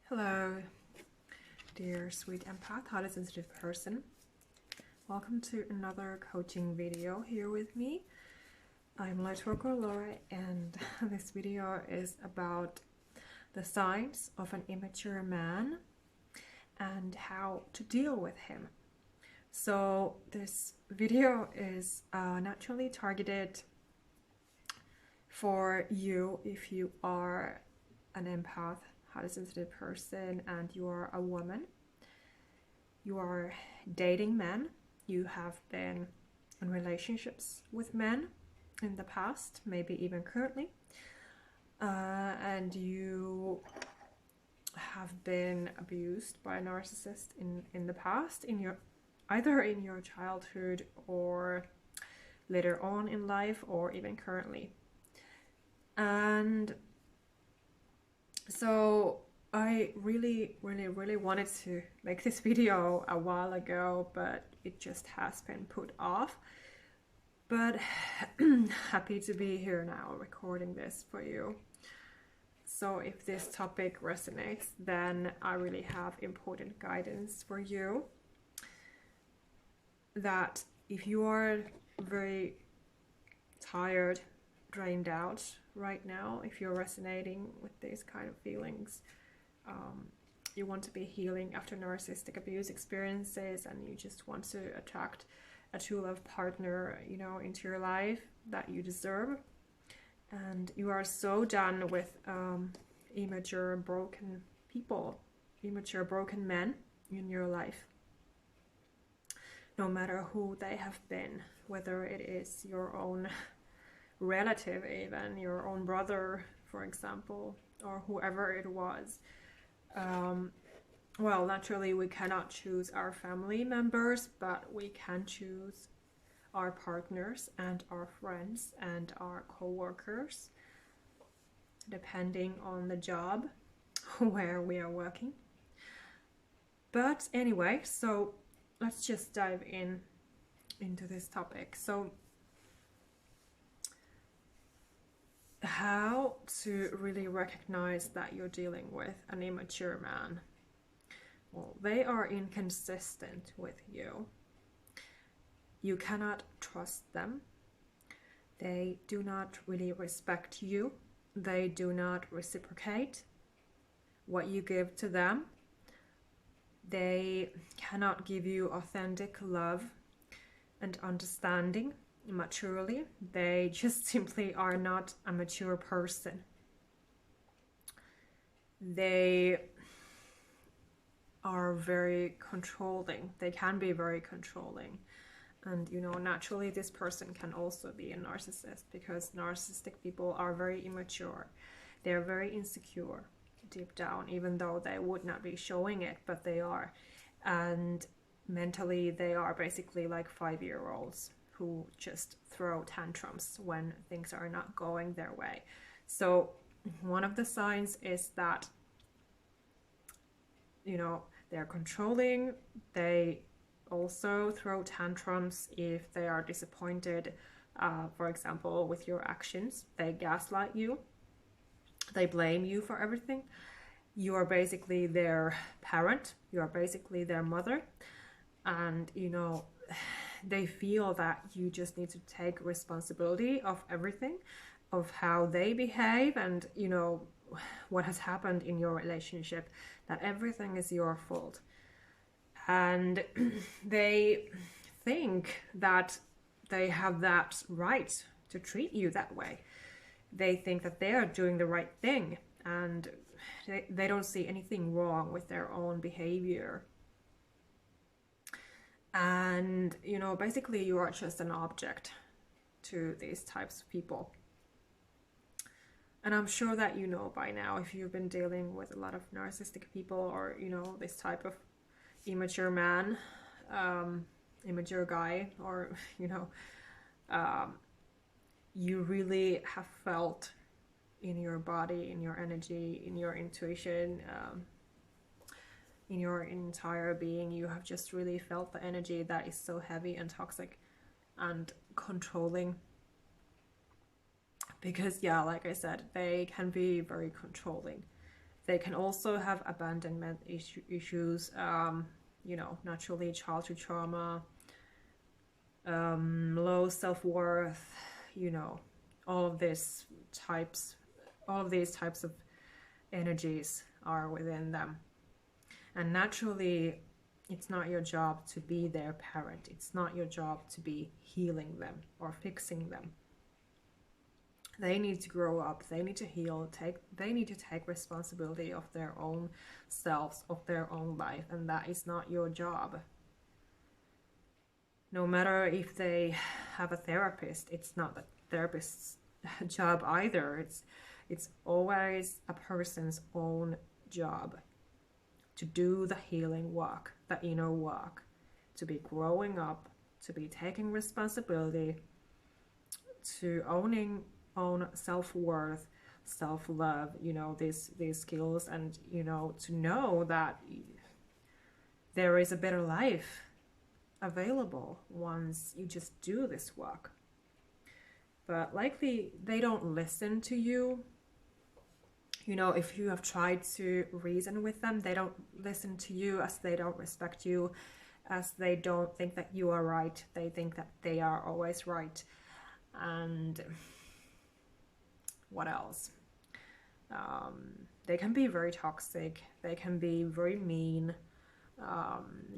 Hello, dear sweet empath, highly sensitive person. Welcome to another coaching video here with me. I'm Lightworker Laura, and this video is about the signs of an immature man and how to deal with him. So this video is naturally targeted for you if you are an empath, highly sensitive person, and you are a woman. You are dating men. You have been in relationships with men in the past, maybe even currently, and you have been abused by a narcissist in the past, either in your childhood or later on in life, or even currently. And so I really wanted to make this video a while ago, but it just has been put off. But happy to be here now recording this for you. So if this topic resonates, then I really have important guidance for you. That if you are very tired, drained out right now, if you're resonating with these kind of feelings, you want to be healing after narcissistic abuse experiences, and you just want to attract a true love partner, you know, into your life that you deserve, and you are so done with immature, broken people, immature, broken men in your life, no matter who they have been, whether it is your own relative, even your own brother, for example, or whoever it was. Well, naturally we cannot choose our family members, but we can choose our partners and our friends and our co-workers, depending on the job where we are working. But anyway, so let's just dive into this topic. So how to really recognize that you're dealing with an immature man? Well, they are inconsistent with you. You cannot trust them. They do not really respect you. They do not reciprocate what you give to them. They cannot give you authentic love and understanding maturely. They just simply are not a mature person. They are very controlling. They can be very controlling. And you know, naturally this person can also be a narcissist, because narcissistic people are very immature. They're very insecure deep down, even though they would not be showing it, but they are. And mentally they are basically like 5-year-olds who just throw tantrums when things are not going their way. So one of the signs is that, you know, they're controlling. They also throw tantrums if they are disappointed, for example, with your actions. They gaslight you. They blame you for everything. You are basically their parent. You are basically their mother. And, you know, they feel that you just need to take responsibility of everything, of how they behave, and, you know, what has happened in your relationship, that everything is your fault. And they think that they have that right to treat you that way. They think that they are doing the right thing, and they don't see anything wrong with their own behavior. And, you know, basically you are just an object to these types of people. And I'm sure that you know by now, if you've been dealing with a lot of narcissistic people, or, you know, this type of immature man, immature guy, or, you know, you really have felt in your body, in your energy, in your intuition, in your entire being, you have just really felt the energy that is so heavy and toxic and controlling. Because, yeah, like I said, they can be very controlling. They can also have abandonment issues, you know, naturally childhood trauma, low self-worth, you know, all of these types of energies are within them. And naturally, it's not your job to be their parent. It's not your job to be healing them or fixing them. They need to grow up, they need to heal, they need to take responsibility of their own selves, of their own life, and that is not your job. No matter if they have a therapist, it's not the therapist's job either. It's always a person's own job to do the healing work, the inner work, to be growing up, to be taking responsibility, to own self-worth, self-love, you know, these skills, and, you know, to know that there is a better life available once you just do this work. But likely they don't listen to you. You know, if you have tried to reason with them, they don't listen to you, as they don't respect you, as they don't think that you are right. They think that they are always right. And what else? They can be very toxic. They can be very mean,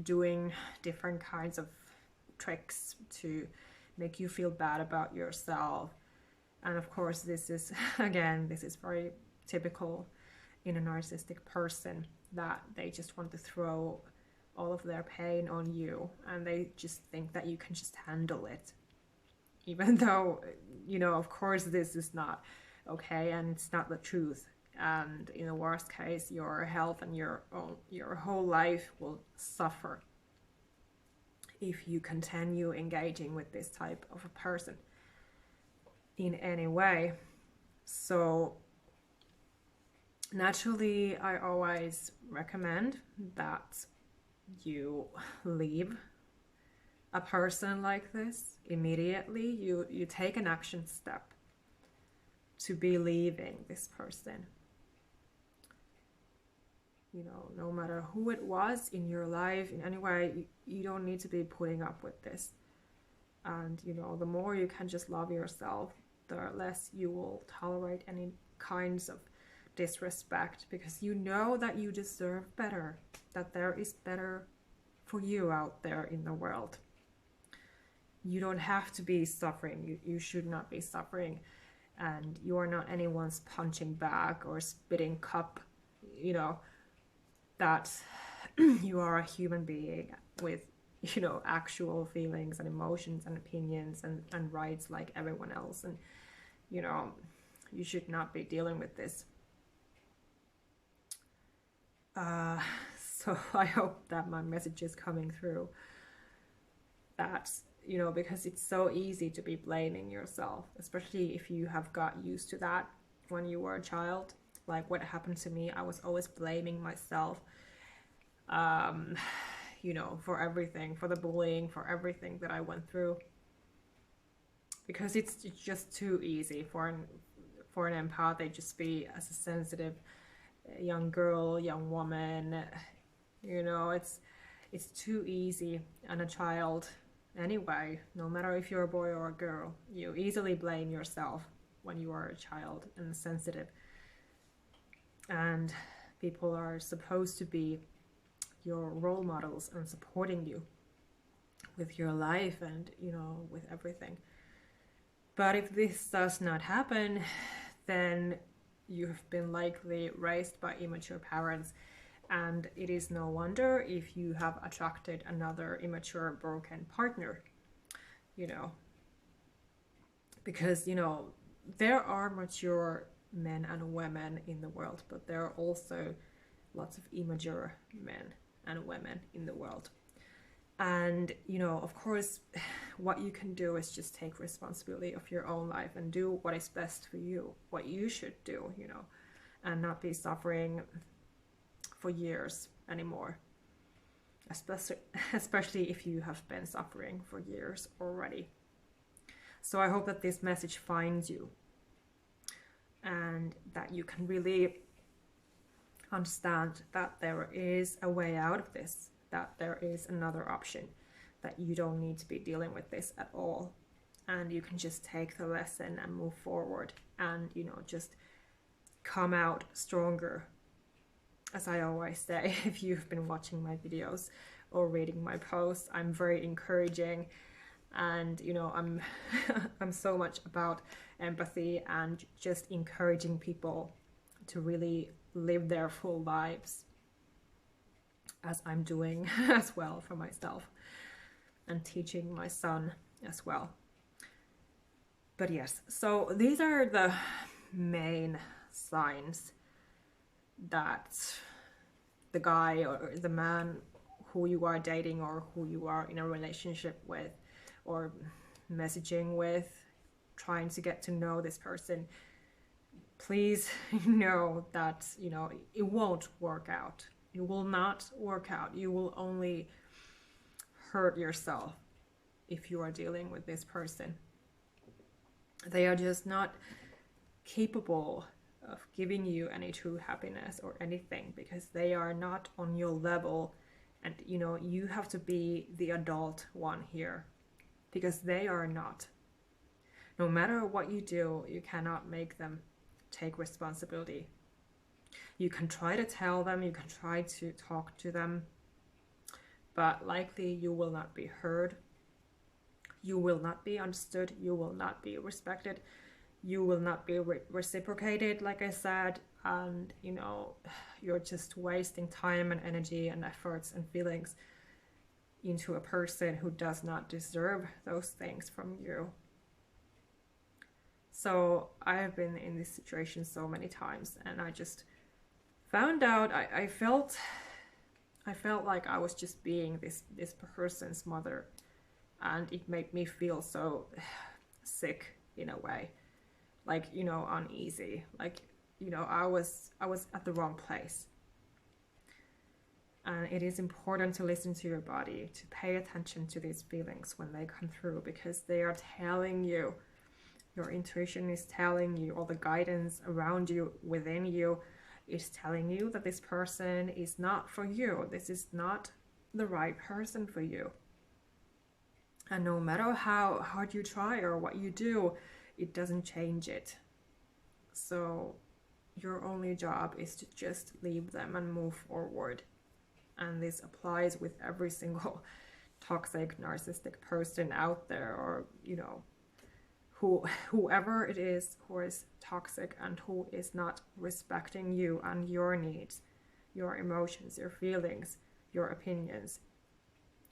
doing different kinds of tricks to make you feel bad about yourself. And of course, this is, again, this is very typical in a narcissistic person, that they just want to throw all of their pain on you, and they just think that you can just handle it, even though, you know, of course this is not okay, and it's not the truth. And in the worst case, your health and your whole life will suffer if you continue engaging with this type of a person in any way. So naturally, I always recommend that you leave a person like this immediately. You take an action step to be leaving this person. You know, no matter who it was in your life, in any way, you don't need to be putting up with this. And, you know, the more you can just love yourself, the less you will tolerate any kinds of disrespect, because you know that you deserve better, that there is better for you out there in the world. You don't have to be suffering. You should not be suffering. And you are not anyone's punching bag or spitting cup. You know, that you are a human being with, you know, actual feelings and emotions and opinions and rights like everyone else. And, you know, you should not be dealing with this. So I hope that my message is coming through. That, you know, because it's so easy to be blaming yourself, especially if you have got used to that when you were a child. Like what happened to me, I was always blaming myself, you know, for everything, for the bullying, for everything that I went through. Because it's just too easy for an empath. They just be as a sensitive young girl, young woman, you know, it's too easy. And a child, anyway, no matter if you're a boy or a girl, you easily blame yourself when you are a child and sensitive. And people are supposed to be your role models and supporting you with your life and, you know, with everything. But if this does not happen, then you have been likely raised by immature parents, and it is no wonder if you have attracted another immature, broken partner, you know, because, you know, there are mature men and women in the world, but there are also lots of immature men and women in the world. And, you know, of course, what you can do is just take responsibility of your own life and do what is best for you, what you should do, you know, and not be suffering for years anymore, especially if you have been suffering for years already. So I hope that this message finds you and that you can really Understand that there is a way out of this, that there is another option, that you don't need to be dealing with this at all. And you can just take the lesson and move forward and, you know, just come out stronger. As I always say, if you've been watching my videos or reading my posts, I'm very encouraging, and you know, I'm I'm so much about empathy and just encouraging people to really live their full lives, as I'm doing as well for myself, and teaching my son as well. But yes, so these are the main signs that the guy or the man who you are dating or who you are in a relationship with or messaging with, trying to get to know this person, please know that, you know, it won't work out. It will not work out. You will only hurt yourself if you are dealing with this person. They are just not capable of giving you any true happiness or anything, because they are not on your level. And you know, you have to be the adult one here, because they are not. No matter what you do, you cannot make them take responsibility. You can try to tell them, you can try to talk to them, but likely you will not be heard. You will not be understood. You will not be respected. You will not be reciprocated, like I said. And you know, you're just wasting time and energy and efforts and feelings into a person who does not deserve those things from you. So I have been in this situation so many times, and I just found out I felt like I was just being this person's mother, and it made me feel so sick in a way, like, you know, uneasy, like, you know, I was at the wrong place. And it is important to listen to your body, to pay attention to these feelings when they come through, because they are telling you, your intuition is telling you, all the guidance around you, within you, is telling you that this person is not for you. This is not the right person for you. And no matter how hard you try or what you do, it doesn't change it. So your only job is to just leave them and move forward. And this applies with every single toxic, narcissistic person out there, or, you know, whoever it is who is toxic and who is not respecting you and your needs, your emotions, your feelings, your opinions,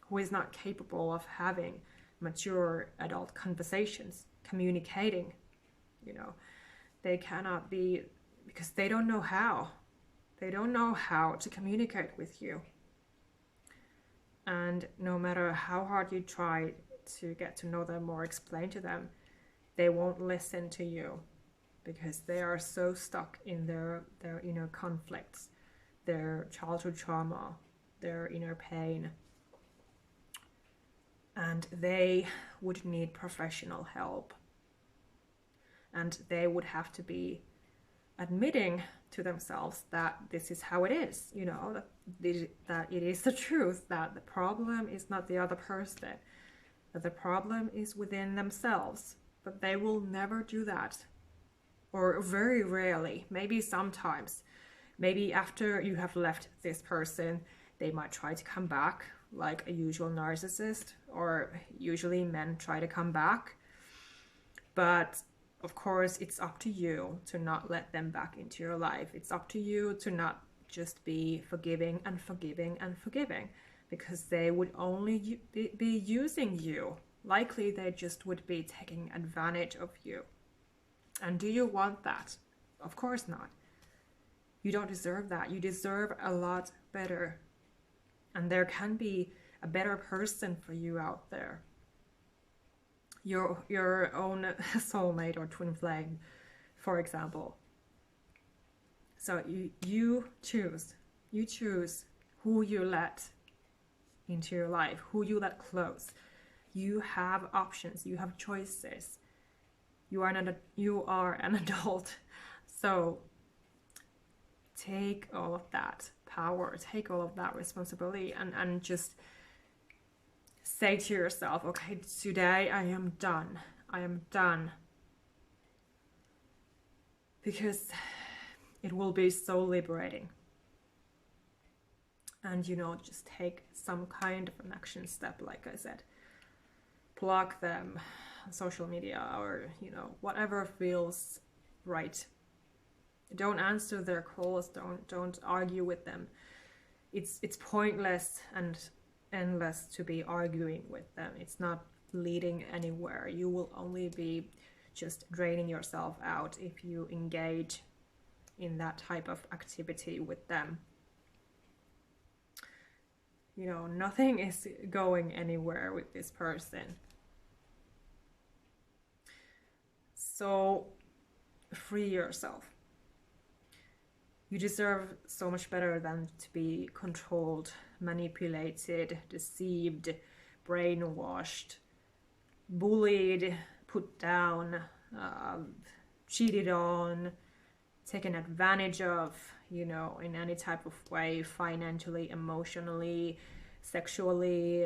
who is not capable of having mature adult conversations, communicating, you know, they cannot be, because they don't know how. They don't know how to communicate with you. And no matter how hard you try to get to know them or explain to them, they won't listen to you, because they are so stuck in their inner conflicts, their childhood trauma, their inner pain. And they would need professional help. And they would have to be admitting to themselves that this is how it is, you know, that it is the truth, that the problem is not the other person, that the problem is within themselves. But they will never do that, or very rarely. Maybe sometimes, maybe after you have left this person, they might try to come back, like a usual narcissist, or usually men try to come back. But of course, it's up to you to not let them back into your life. It's up to you to not just be forgiving and forgiving and forgiving, because they would only be using you. Likely they just would be taking advantage of you. And do you want that? Of course not. You don't deserve that. You deserve a lot better. And there can be a better person for you out there. Your own soulmate or twin flame, for example. So you choose who you let into your life, who you let close. You have options, you have choices. You are an adult. So take all of that power, take all of that responsibility, and just say to yourself, okay, today I am done. I am done. Because it will be so liberating. And, you know, just take some kind of an action step, like I said. Block them on social media, or, you know, whatever feels right. Don't answer their calls, don't argue with them. It's pointless and endless to be arguing with them. It's not leading anywhere. You will only be just draining yourself out if you engage in that type of activity with them. You know, nothing is going anywhere with this person. So free yourself. You deserve so much better than to be controlled, manipulated, deceived, brainwashed, bullied, put down, cheated on, taken advantage of, you know, in any type of way, financially, emotionally, sexually,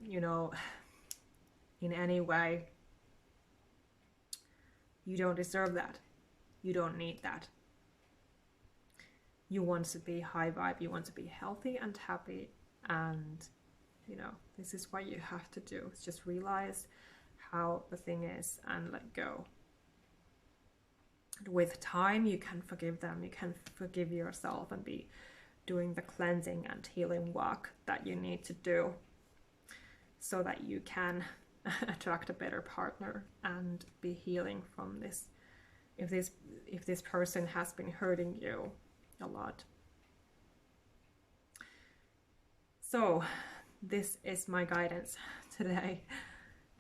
you know, in any way. You don't deserve that. You don't need that. You want to be high vibe, you want to be healthy and happy, and, you know, this is what you have to do. It's just realize how the thing is and let go. With time, you can forgive them, you can forgive yourself, and be doing the cleansing and healing work that you need to do so that you can attract a better partner and be healing from this, if this person has been hurting you a lot. So this is my guidance today.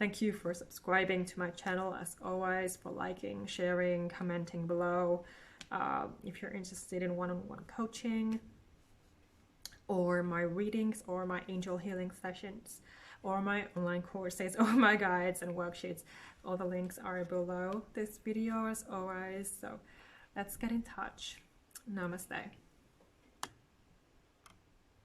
Thank you for subscribing to my channel, as always, for liking, sharing, commenting below. If you're interested in one-on-one coaching, or my readings, or my angel healing sessions, or my online courses, or my guides and worksheets, all the links are below this video as always. So let's get in touch. Namaste.